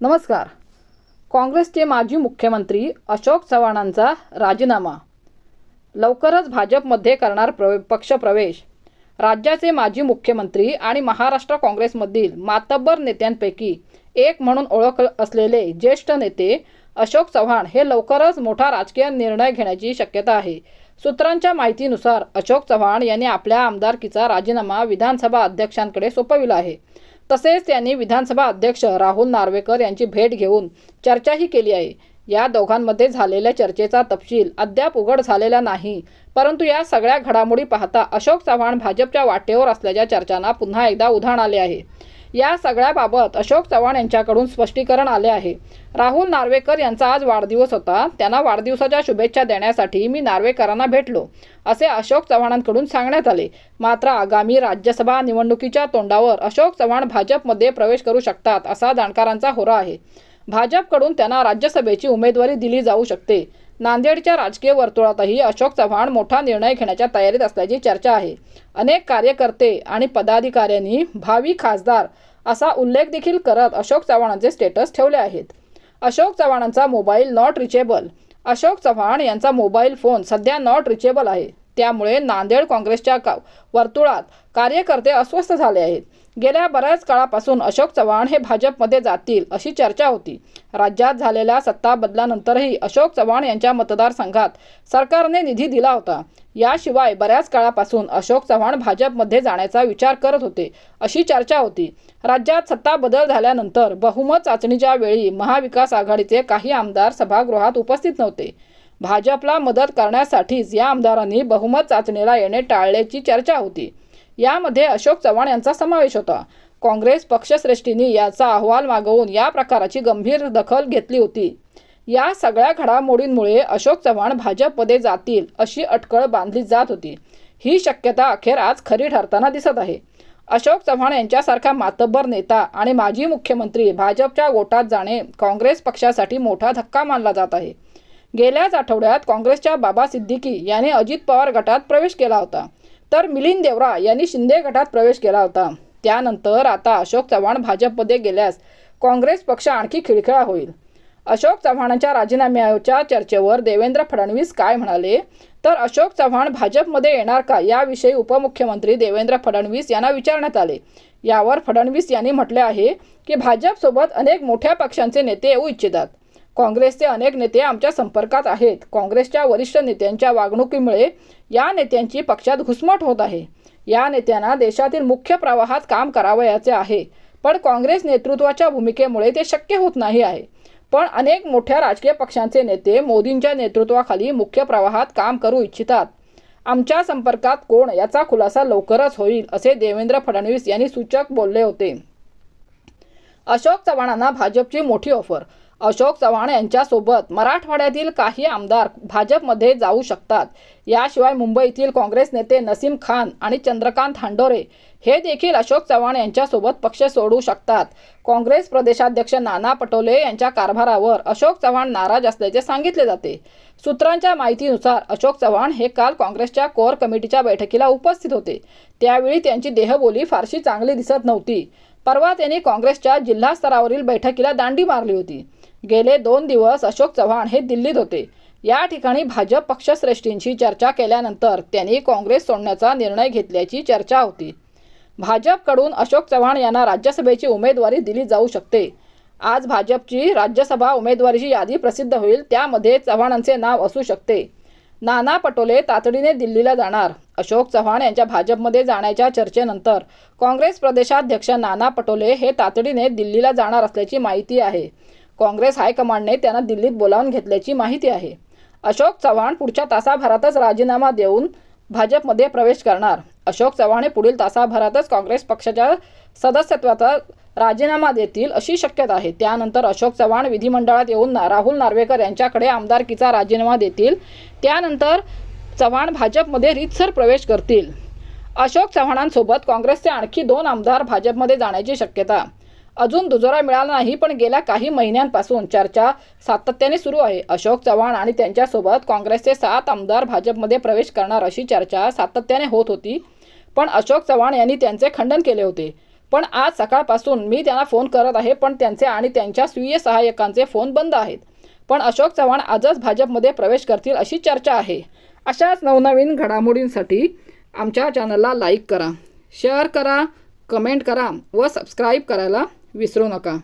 नमस्कार. काँग्रेसचे माजी मुख्यमंत्री अशोक चव्हाणांचा राजीनामा. लवकरच भाजपमध्ये करणार पक्षप्रवेश. राज्याचे माजी मुख्यमंत्री आणि महाराष्ट्र काँग्रेसमधील मातब्बर नेत्यांपैकी एक म्हणून ओळख असलेले ज्येष्ठ नेते अशोक चव्हाण हे लवकरच मोठा राजकीय निर्णय घेण्याची शक्यता आहे. सूत्रांच्या माहितीनुसार अशोक चव्हाण यांनी आपल्या आमदारकीचा राजीनामा विधानसभा अध्यक्षांकडे सोपविला आहे. तसेच त्यांनी विधानसभा अध्यक्ष राहुल नार्वेकर यांची भेट घेऊन चर्चाही केली आहे. या दोघांमध्ये झालेल्या चर्चेचा तपशील अद्याप उघड झालेला नाही, परंतु या सगळ्या घडामोडी पाहता अशोक चव्हाण भाजपच्या वाटेवर असल्याच्या चर्चांना पुन्हा एकदा उधाण आले आहे. या सगळ्याबाबत अशोक चव्हाण यांच्याकडून स्पष्टीकरण आले आहे. राहुल नार्वेकर यांचा आज वाढदिवस होता. त्यांना वाढदिवसाच्या शुभेच्छा देण्यासाठी मी नार्वेकरांना भेटलो असे अशोक चव्हाणांकडून सांगण्यात आले. मात्र आगामी राज्यसभा निवडणुकीच्या तोंडावर अशोक चव्हाण भाजपमध्ये प्रवेश करू शकतात असा जाणकारांचा होरा आहे. भाजपकडून त्यांना राज्यसभेची उमेदवारी दिली जाऊ शकते. नांदेडच्या राजकीय वर्तुळातही अशोक चव्हाण मोठा निर्णय घेण्याच्या तयारीत असल्याची चर्चा आहे. अनेक कार्यकर्ते आणि पदाधिकाऱ्यांनी भावी खासदार असा उल्लेख देखील करत अशोक चव्हाणांचे स्टेटस ठेवले आहेत. अशोक चव्हाणांचा mobile not reachable. Ashok Chavan यांचा मोबाईल फोन सध्या नॉट रिचेबल आहे. त्यामुळे नांदेड काँग्रेसच्या वर्तुळात कार्यकर्ते अस्वस्थ झाले आहेत. गेल्या बऱ्याच काळापासून अशोक चव्हाण हे भाजपमध्ये जातील अशी चर्चा होती. राज्यात झालेल्या सत्ता बदलानंतरही अशोक चव्हाण यांच्या मतदारसंघात सरकारने निधी दिला होता. याशिवाय बऱ्याच काळापासून अशोक चव्हाण भाजपमध्ये जाण्याचा विचार करत होते अशी चर्चा होती. राज्यात सत्ता बदल झाल्यानंतर बहुमत चाचणीच्या वेळी महाविकास आघाडीचे काही आमदार सभागृहात उपस्थित नव्हते. भाजपला मदत करण्यासाठीच या आमदारांनी बहुमत चाचणीला येणे टाळल्याची चर्चा होती. यामध्ये अशोक चव्हाण यांचा समावेश होता. काँग्रेस पक्षश्रेष्ठींनी याचा अहवाल मागवून या प्रकाराची गंभीर दखल घेतली होती. या सगळ्या घडामोडींमुळे अशोक चव्हाण भाजपमध्ये जातील अशी अटकळ बांधली जात होती. ही शक्यता अखेर आज खरी ठरताना दिसत आहे. अशोक चव्हाण यांच्यासारखा मातब्बर नेता आणि माजी मुख्यमंत्री भाजपच्या गोटात जाणे काँग्रेस पक्षासाठी मोठा धक्का मानला जात आहे. गेल्याच आठवड्यात काँग्रेसच्या बाबा सिद्दीकी यांनी अजित पवार गटात प्रवेश केला होता, तर मिलिंद देवरा यांनी शिंदे गटात प्रवेश केला होता. त्यानंतर आता अशोक चव्हाण भाजपमध्ये गेल्यास काँग्रेस पक्ष आणखी खिळखिळा होईल. अशोक चव्हाणांच्या राजीनाम्याच्या चर्चेवर देवेंद्र फडणवीस काय म्हणाले, तर अशोक चव्हाण भाजपमध्ये येणार का याविषयी उपमुख्यमंत्री देवेंद्र फडणवीस यांना विचारण्यात आले. यावर फडणवीस यांनी म्हटले आहे की भाजपसोबत अनेक मोठ्या पक्षांचे नेते येऊ इच्छितात. काँग्रेसचे अनेक नेते आमच्या संपर्कात आहेत. काँग्रेसच्या वरिष्ठ नेत्यांच्या वागणुकीमुळे या नेत्यांची पक्षात घुसमट होत आहे. या नेत्यांना देशातील मुख्य प्रवाहात काम करावयाचे आहे, पण काँग्रेस नेतृत्वाच्या भूमिकेमुळे ते शक्य होत नाही आहे. पण अनेक मोठ्या राजकीय पक्षांचे नेते मोदींच्या नेतृत्वाखाली मुख्य प्रवाहात काम करू इच्छितात. आमच्या संपर्कात कोण याचा खुलासा लवकरच होईल असे देवेंद्र फडणवीस यांनी सूचक बोलले होते. अशोक चव्हाणांना भाजपची मोठी ऑफर. अशोक चव्हाण यांच्यासोबत मराठवाड्यातील काही आमदार भाजपमध्ये जाऊ शकतात. याशिवाय मुंबईतील काँग्रेस नेते नसीम खान आणि चंद्रकांत हांडोरे हे देखील अशोक चव्हाण यांच्यासोबत पक्ष सोडू शकतात. काँग्रेस प्रदेशाध्यक्ष नाना पटोले यांच्या कारभारावर अशोक चव्हाण नाराज असल्याचे सांगितले जाते. सूत्रांच्या माहितीनुसार अशोक चव्हाण हे काल काँग्रेसच्या कोर कमिटीच्या बैठकीला उपस्थित होते. त्यावेळी त्यांची देहबोली फारशी चांगली दिसत नव्हती. परवा त्यांनी काँग्रेसच्या जिल्हा स्तरावरील बैठकीला दांडी मारली होती. गेले 2 दिवस अशोक चव्हाण हे दिल्लीत होते. या ठिकाणी भाजप पक्षश्रेष्ठींशी चर्चा केल्यानंतर त्यांनी काँग्रेस सोडण्याचा निर्णय घेतल्याची चर्चा होती. भाजपकडून अशोक चव्हाण यांना राज्यसभेची उमेदवारी दिली जाऊ शकते. आज भाजपची राज्यसभा उमेदवारीची यादी प्रसिद्ध होईल. त्यामध्ये चव्हाणांचे नाव असू शकते. नाना पटोले तातडीने दिल्लीला जाणार. अशोक चव्हाण यांच्या भाजपमध्ये जाण्याच्या चर्चेनंतर काँग्रेस प्रदेशाध्यक्ष नाना पटोले हे तातडीने दिल्लीला जाणार असल्याची माहिती आहे. काँग्रेस हायकमांडने त्यांना दिल्लीत बोलावून घेतल्याची माहिती आहे. अशोक चव्हाण पुढच्या तासाभरातच राजीनामा देऊन भाजपमध्ये प्रवेश करणार. अशोक चव्हाण हे पुढील तासाभरातच काँग्रेस पक्षाच्या सदस्यत्वाचा राजीनामा देतील अशी शक्यता आहे. त्यानंतर अशोक चव्हाण विधिमंडळात येऊन राहुल नार्वेकर यांच्याकडे आमदारकीचा राजीनामा देतील. त्यानंतर चव्हाण भाजपमध्ये रीतसर प्रवेश करतील. अशोक चव्हाणांसोबत काँग्रेसचे आणखी 2 आमदार भाजपमध्ये जाण्याची शक्यता अजून दुजोरा मिळाला नाही, पण गेल्या काही महिन्यांपासून चर्चा सातत्याने सुरू आहे. अशोक चव्हाण आणि त्यांच्यासोबत काँग्रेसचे 7 आमदार भाजपमध्ये प्रवेश करणार अशी चर्चा सातत्याने होत होती, पण अशोक चव्हाण यांनी त्यांचे खंडन केले होते. पण आज सकाळपासून मी त्यांना फोन करत आहे, पण त्यांचे आणि त्यांच्या स्वीय सहाय्यकांचे फोन बंद आहेत. पण अशोक चव्हाण आजच भाजपमध्ये प्रवेश करतील अशी चर्चा आहे. अशाच नवनवीन घडामोडींसाठी आमच्या चॅनलला लाईक करा, शेअर करा, कमेंट करा व सबस्क्राईब करायला विसरू नका.